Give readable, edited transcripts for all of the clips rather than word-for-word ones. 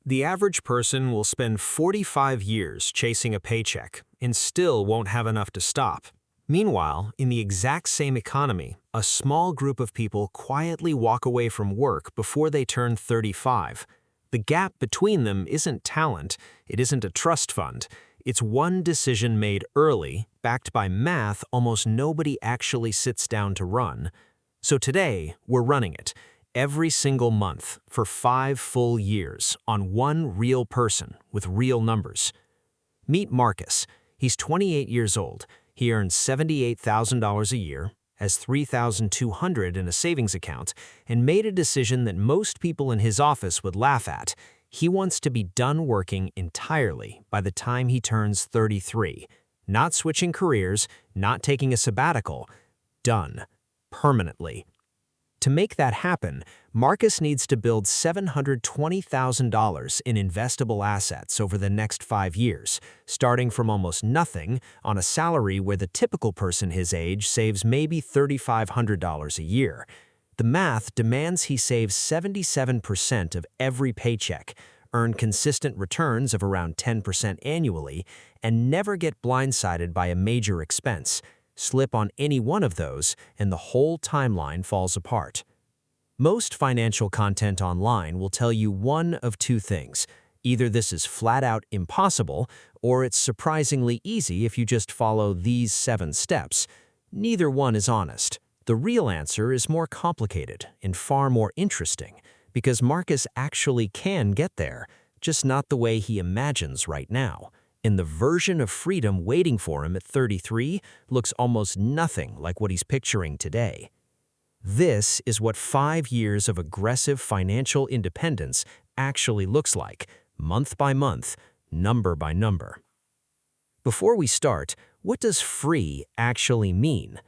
The average person will spend 45 years chasing a paycheck and still won't have enough to stop. Meanwhile, in the exact same economy, a small group of people quietly walk away from work before they turn 35. The gap between them isn't talent, it isn't a trust fund. It's one decision made early, backed by math almost nobody actually sits down to run. So today, we're running it. Every single month, for 5 full years, on one real person with real numbers. Meet Marcus. He's 28 years old. He earns $78,000 a year, has $3,200 in a savings account, and made a decision that most people in his office would laugh at. He wants to be done working entirely by the time he turns 33. Not switching careers, not taking a sabbatical. Done. Permanently. To make that happen, Marcus needs to build $720,000 in investable assets over the next 5 years, starting from almost nothing on a salary where the typical person his age saves maybe $3,500 a year. The math demands he saves 77% of every paycheck, earn consistent returns of around 10% annually, and never get blindsided by a major expense. Slip on any one of those, and the whole timeline falls apart. Most financial content online will tell you one of two things. Either this is flat out impossible, or it's surprisingly easy if you just follow these 7 steps. Neither one is honest. The real answer is more complicated and far more interesting, because Marcus actually can get there, just not the way he imagines right now. And the version of freedom waiting for him at 33 looks almost nothing like what he's picturing today. This is what 5 years of aggressive financial independence actually looks like, month by month, number by number. Before we start, what does free actually mean?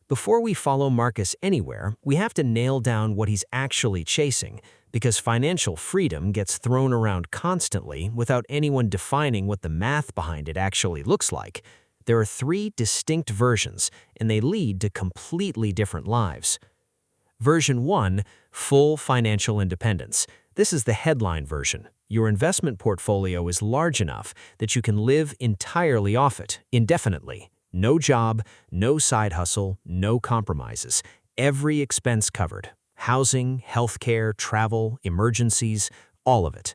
Before we follow Marcus anywhere, we have to nail down what he's actually chasing, because financial freedom gets thrown around constantly without anyone defining what the math behind it actually looks like. There are 3 distinct versions, and they lead to completely different lives. Version 1, full financial independence. This is the headline version. Your investment portfolio is large enough that you can live entirely off it, indefinitely. No job, no side hustle, no compromises. Every expense covered. Housing, healthcare, travel, emergencies, all of it.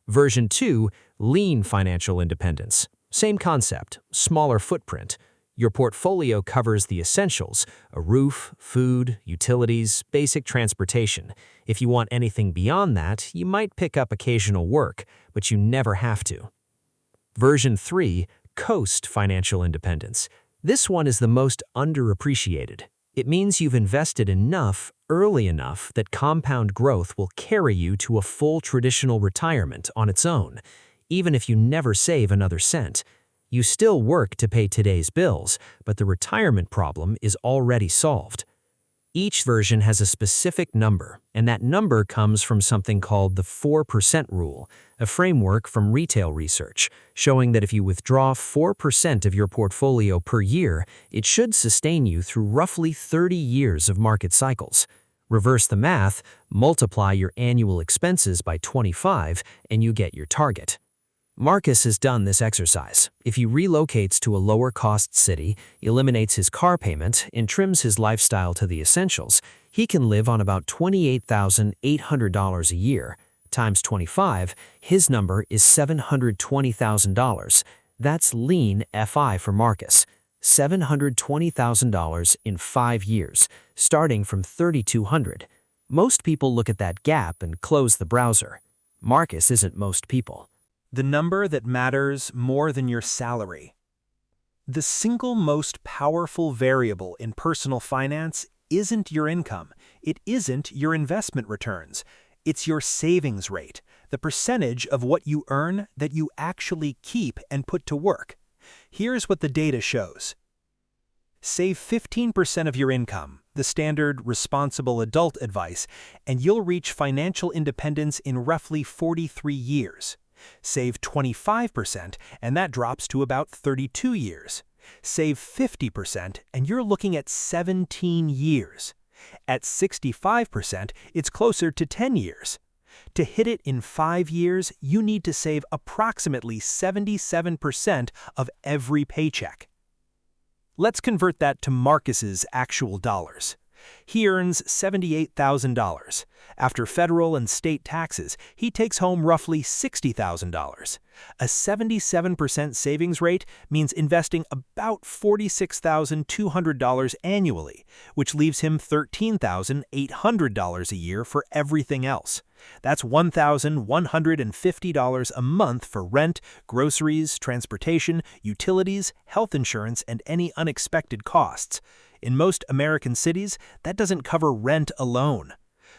Version 2, lean financial independence. Same concept, smaller footprint. Your portfolio covers the essentials, a roof, food, utilities, basic transportation. If you want anything beyond that, you might pick up occasional work, but you never have to. Version 3, coast financial independence. This one is the most underappreciated. It means you've invested enough, early enough, that compound growth will carry you to a full traditional retirement on its own, even if you never save another cent. You still work to pay today's bills, but the retirement problem is already solved. Each version has a specific number, and that number comes from something called the 4% rule, a framework from retail research, showing that if you withdraw 4% of your portfolio per year, it should sustain you through roughly 30 years of market cycles. Reverse the math, multiply your annual expenses by 25, and you get your target. Marcus has done this exercise. If he relocates to a lower-cost city, eliminates his car payment, and trims his lifestyle to the essentials, he can live on about $28,800 a year. Times 25, his number is $720,000. That's lean FI for Marcus. $720,000 in 5 years, starting from $3,200. Most people look at that gap and close the browser. Marcus isn't most people. The number that matters more than your salary. The single most powerful variable in personal finance isn't your income. It isn't your investment returns. It's your savings rate, the percentage of what you earn that you actually keep and put to work. Here's what the data shows. Save 15% of your income, the standard responsible adult advice, and you'll reach financial independence in roughly 43 years. Save 25%, and that drops to about 32 years. Save 50%, and you're looking at 17 years. At 65%, it's closer to 10 years. To hit it in 5 years, you need to save approximately 77% of every paycheck. Let's convert that to Marcus's actual dollars. He earns $78,000. After federal and state taxes, he takes home roughly $60,000. A 77% savings rate means investing about $46,200 annually, which leaves him $13,800 a year for everything else. That's $1,150 a month for rent, groceries, transportation, utilities, health insurance, and any unexpected costs. In most American cities, that doesn't cover rent alone.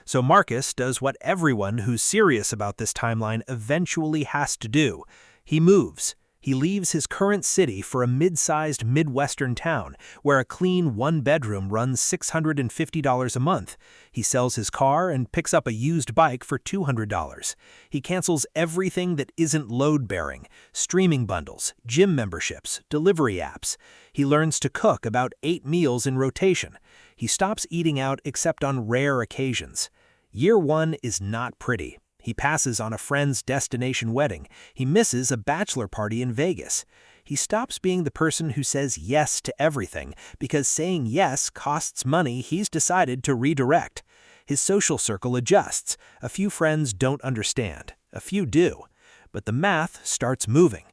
So Marcus does what everyone who's serious about this timeline eventually has to do. He moves. He leaves his current city for a mid-sized Midwestern town where a clean one-bedroom runs $650 a month. He sells his car and picks up a used bike for $200. He cancels everything that isn't load-bearing: streaming bundles, gym memberships, delivery apps. He learns to cook about 8 meals in rotation. He stops eating out except on rare occasions. Year 1 is not pretty. He passes on a friend's destination wedding. He misses a bachelor party in Vegas. He stops being the person who says yes to everything because saying yes costs money he's decided to redirect. His social circle adjusts. A few friends don't understand. A few do. But the math starts moving.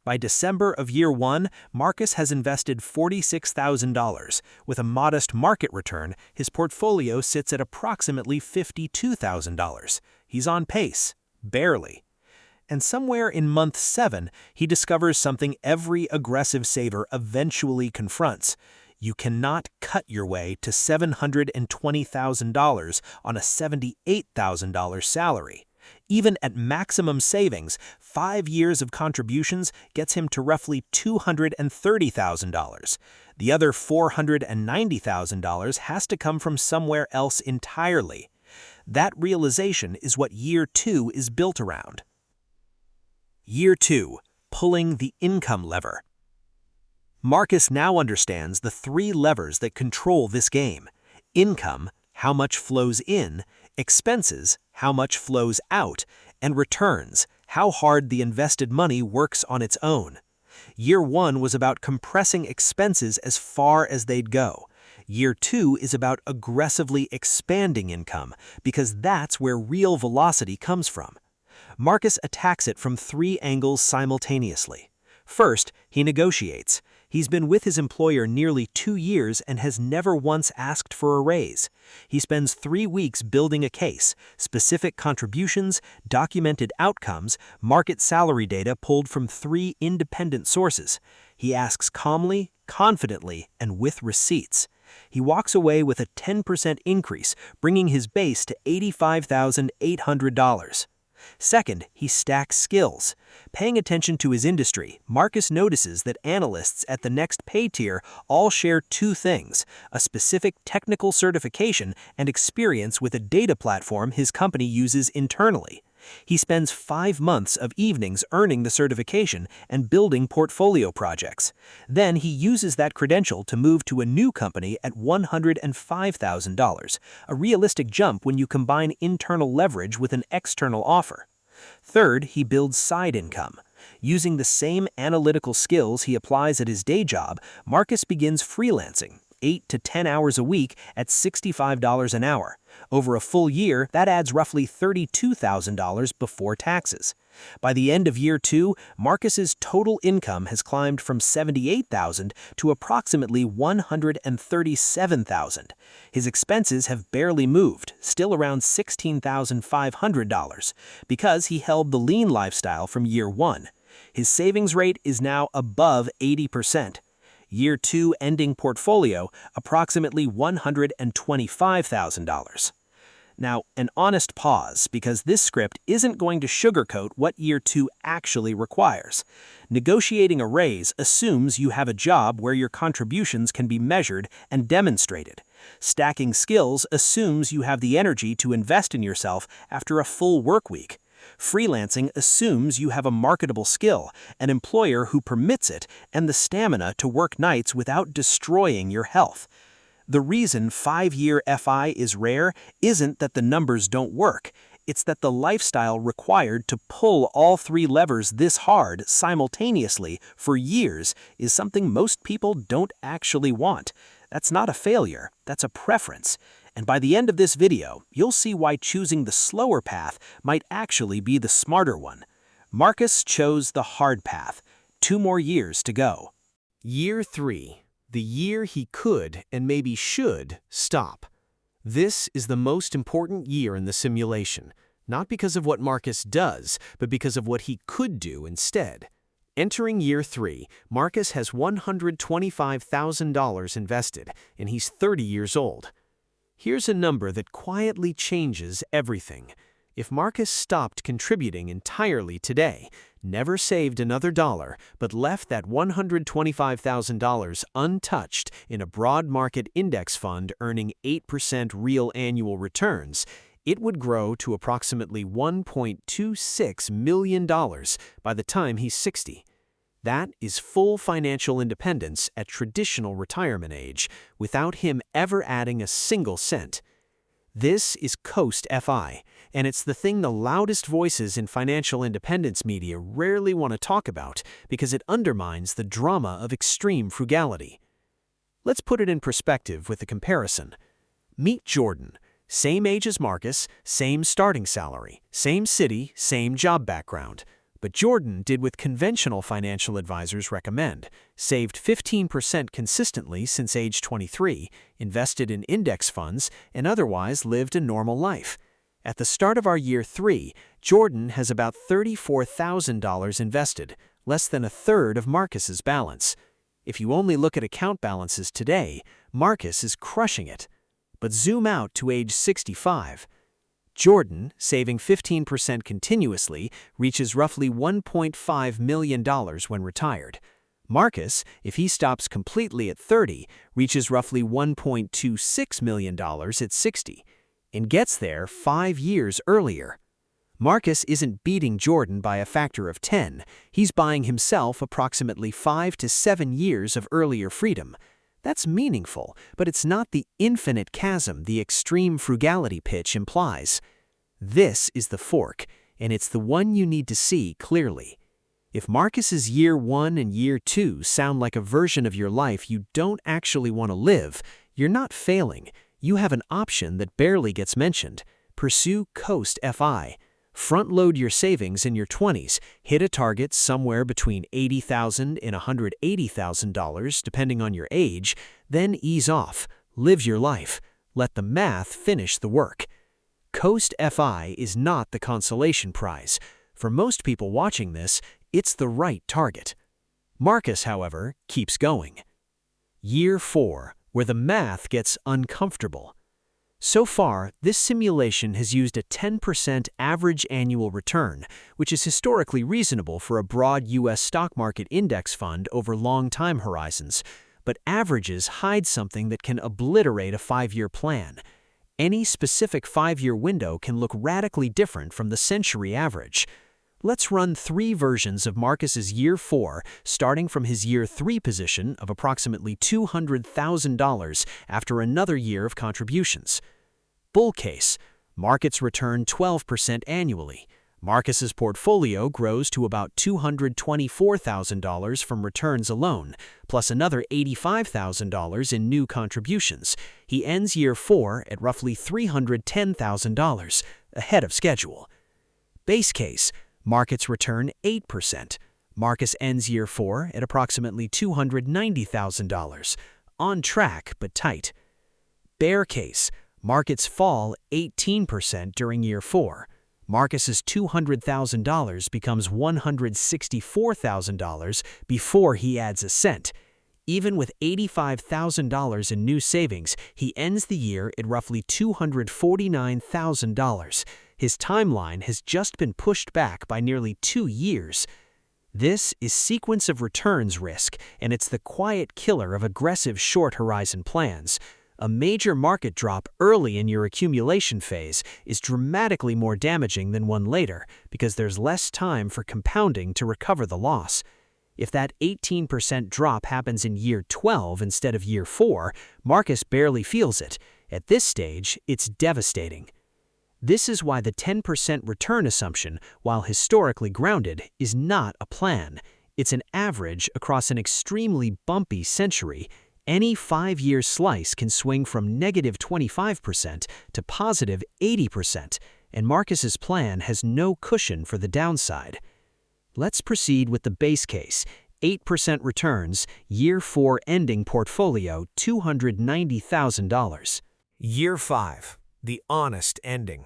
By December of year 1, Marcus has invested $46,000. With a modest market return, his portfolio sits at approximately $52,000. He's on pace, barely. And somewhere in month 7, he discovers something every aggressive saver eventually confronts. You cannot cut your way to $720,000 on a $78,000 salary. Even at maximum savings, 5 years of contributions gets him to roughly $230,000. The other $490,000 has to come from somewhere else entirely. That realization is what year 2 is built around. Year 2, pulling the income lever. Marcus now understands the 3 levers that control this game: income, how much flows in; expenses, how much flows out; and returns, how hard the invested money works on its own. Year 1 was about compressing expenses as far as they'd go. Year 2 is about aggressively expanding income, because that's where real velocity comes from. Marcus attacks it from 3 angles simultaneously. First, he negotiates. He's been with his employer nearly 2 years and has never once asked for a raise. He spends 3 weeks building a case: specific contributions, documented outcomes, market salary data pulled from 3 independent sources. He asks calmly, confidently, and with receipts. He walks away with a 10% increase, bringing his base to $85,800. Second, he stacks skills. Paying attention to his industry, Marcus notices that analysts at the next pay tier all share 2 things: a specific technical certification and experience with a data platform his company uses internally. He spends 5 months of evenings earning the certification and building portfolio projects. Then he uses that credential to move to a new company at $105,000, a realistic jump when you combine internal leverage with an external offer. Third, he builds side income. Using the same analytical skills he applies at his day job, Marcus begins freelancing, 8 to 10 hours a week at $65 an hour. Over a full year, that adds roughly $32,000 before taxes. By the end of year 2, Marcus's total income has climbed from $78,000 to approximately $137,000. His expenses have barely moved, still around $16,500, because he held the lean lifestyle from year 1. His savings rate is now above 80%. Year 2 ending portfolio, approximately $125,000. Now, an honest pause, because this script isn't going to sugarcoat what year 2 actually requires. Negotiating a raise assumes you have a job where your contributions can be measured and demonstrated. Stacking skills assumes you have the energy to invest in yourself after a full work week. Freelancing assumes you have a marketable skill, an employer who permits it, and the stamina to work nights without destroying your health. The reason 5-year FI is rare isn't that the numbers don't work. It's that the lifestyle required to pull all three levers this hard simultaneously for years is something most people don't actually want. That's not a failure, that's a preference. And by the end of this video, you'll see why choosing the slower path might actually be the smarter one. Marcus chose the hard path. 2 more years to go. Year 3, the year he could and maybe should stop. This is the most important year in the simulation, not because of what Marcus does, but because of what he could do instead. Entering year 3, Marcus has $125,000 invested, and he's 30 years old. Here's a number that quietly changes everything. If Marcus stopped contributing entirely today, never saved another dollar, but left that $125,000 untouched in a broad market index fund earning 8% real annual returns, it would grow to approximately $1.26 million by the time he's 60. That is full financial independence at traditional retirement age, without him ever adding a single cent. This is Coast FI, and it's the thing the loudest voices in financial independence media rarely want to talk about because it undermines the drama of extreme frugality. Let's put it in perspective with a comparison. Meet Jordan. Same age as Marcus, same starting salary, same city, same job background. But Jordan did what conventional financial advisors recommend, saved 15% consistently since age 23, invested in index funds, and otherwise lived a normal life. At the start of our year 3, Jordan has about $34,000 invested, less than a third of Marcus's balance. If you only look at account balances today, Marcus is crushing it. But zoom out to age 65. Jordan, saving 15% continuously, reaches roughly $1.5 million when retired. Marcus, if he stops completely at 30, reaches roughly $1.26 million at 60, and gets there 5 years earlier. Marcus isn't beating Jordan by a factor of 10, he's buying himself approximately 5 to 7 years of earlier freedom. That's meaningful, but it's not the infinite chasm the extreme frugality pitch implies. This is the fork, and it's the one you need to see clearly. If Marcus's year 1 and year 2 sound like a version of your life you don't actually want to live, you're not failing. You have an option that barely gets mentioned. Pursue Coast FI. Front-load your savings in your 20s, hit a target somewhere between $80,000 and $180,000 depending on your age, then ease off, live your life, let the math finish the work. Coast FI is not the consolation prize. For most people watching this, it's the right target. Marcus, however, keeps going. Year 4, where the math gets uncomfortable. So far, this simulation has used a 10% average annual return, which is historically reasonable for a broad U.S. stock market index fund over long time horizons, but averages hide something that can obliterate a 5-year plan. Any specific 5-year window can look radically different from the century average. Let's run 3 versions of Marcus's year 4, starting from his year 3 position of approximately $200,000 after another year of contributions. Bull case. Markets return 12% annually. Marcus's portfolio grows to about $224,000 from returns alone, plus another $85,000 in new contributions. He ends year 4 at roughly $310,000, ahead of schedule. Base case. Markets return 8%. Marcus ends year 4 at approximately $290,000, on track but tight. Bear case. Markets fall 18% during year 4. Marcus's $200,000 becomes $164,000 before he adds a cent. Even with $85,000 in new savings, he ends the year at roughly $249,000. His timeline has just been pushed back by nearly 2 years. This is sequence of returns risk, and it's the quiet killer of aggressive short-horizon plans. A major market drop early in your accumulation phase is dramatically more damaging than one later because there's less time for compounding to recover the loss. If that 18% drop happens in year 12 instead of year 4, Marcus barely feels it. At this stage, it's devastating. This is why the 10% return assumption, while historically grounded, is not a plan. It's an average across an extremely bumpy century. Any 5-year slice can swing from negative 25% to positive 80%, and Marcus's plan has no cushion for the downside. Let's proceed with the base case. 8% returns, year 4 ending portfolio $290,000. Year 5, the honest ending.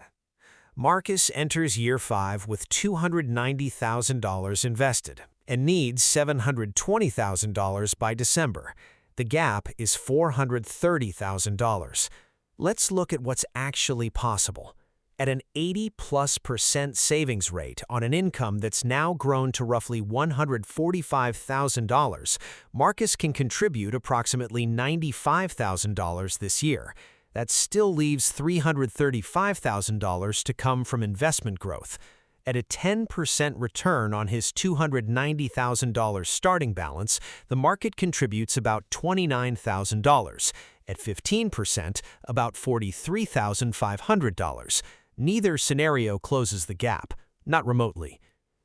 Marcus enters year 5 with $290,000 invested and needs $720,000 by December. The gap is $430,000. Let's look at what's actually possible. At an 80+% savings rate on an income that's now grown to roughly $145,000, Marcus can contribute approximately $95,000 this year. That still leaves $335,000 to come from investment growth. At a 10% return on his $290,000 starting balance, the market contributes about $29,000. At 15%, about $43,500. Neither scenario closes the gap, not remotely.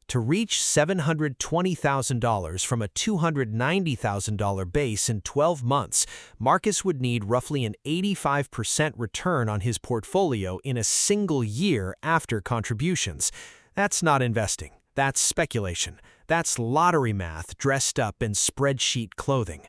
To reach $720,000 from a $290,000 base in 12 months, Marcus would need roughly an 85% return on his portfolio in a single year after contributions. That's not investing. That's speculation. That's lottery math dressed up in spreadsheet clothing.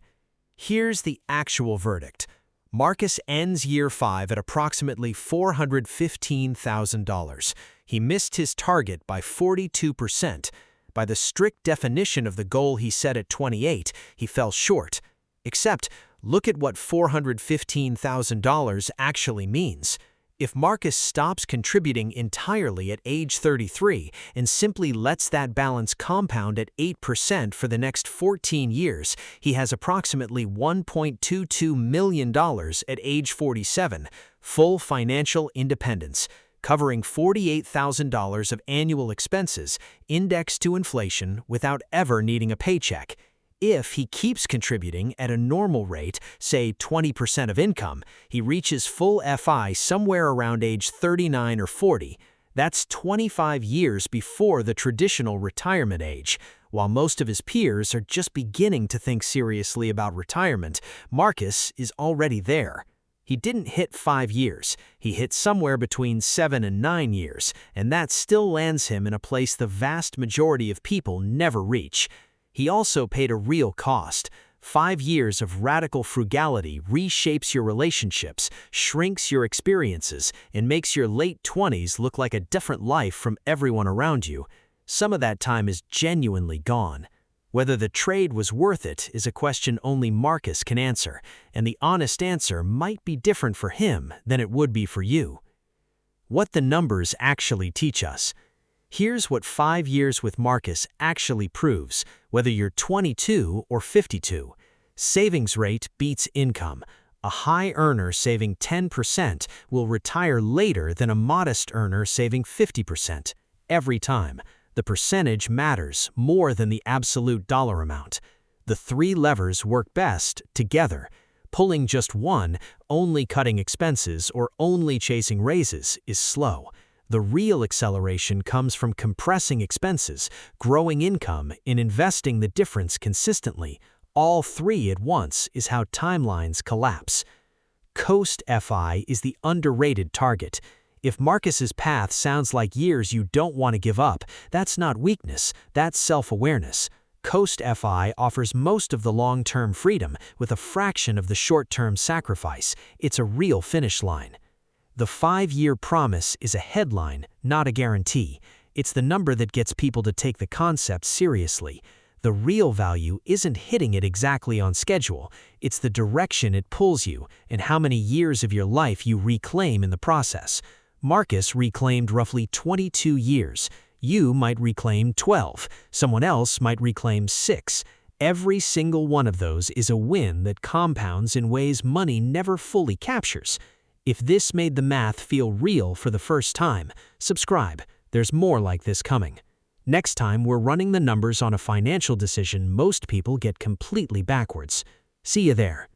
Here's the actual verdict. Marcus ends year 5 at approximately $415,000. He missed his target by 42%. By the strict definition of the goal he set at 28, he fell short. Except, look at what $415,000 actually means. If Marcus stops contributing entirely at age 33 and simply lets that balance compound at 8% for the next 14 years, he has approximately $1.22 million at age 47, full financial independence, covering $48,000 of annual expenses, indexed to inflation without ever needing a paycheck. If he keeps contributing at a normal rate, say 20% of income, he reaches full FI somewhere around age 39 or 40. That's 25 years before the traditional retirement age. While most of his peers are just beginning to think seriously about retirement, Marcus is already there. He didn't hit 5 years. He hit somewhere between 7 and 9 years, and that still lands him in a place the vast majority of people never reach. He also paid a real cost. 5 years of radical frugality reshapes your relationships, shrinks your experiences, and makes your late 20s look like a different life from everyone around you. Some of that time is genuinely gone. Whether the trade was worth it is a question only Marcus can answer, and the honest answer might be different for him than it would be for you. What the numbers actually teach us. Here's what 5 years with Marcus actually proves, whether you're 22 or 52. Savings rate beats income. A high earner saving 10% will retire later than a modest earner saving 50%. Every time. The percentage matters more than the absolute dollar amount. The 3 levers work best together. Pulling just one, only cutting expenses or only chasing raises, is slow. The real acceleration comes from compressing expenses, growing income, and investing the difference consistently. All 3 at once is how timelines collapse. Coast FI is the underrated target. If Marcus's path sounds like years you don't want to give up, that's not weakness, that's self-awareness. Coast FI offers most of the long-term freedom with a fraction of the short-term sacrifice. It's a real finish line. The 5-year promise is a headline, not a guarantee. It's the number that gets people to take the concept seriously. The real value isn't hitting it exactly on schedule. It's the direction it pulls you and how many years of your life you reclaim in the process. Marcus reclaimed roughly 22 years. You might reclaim 12. Someone else might reclaim 6. Every single one of those is a win that compounds in ways money never fully captures. If this made the math feel real for the first time, subscribe. There's more like this coming. Next time, we're running the numbers on a financial decision most people get completely backwards. See you there.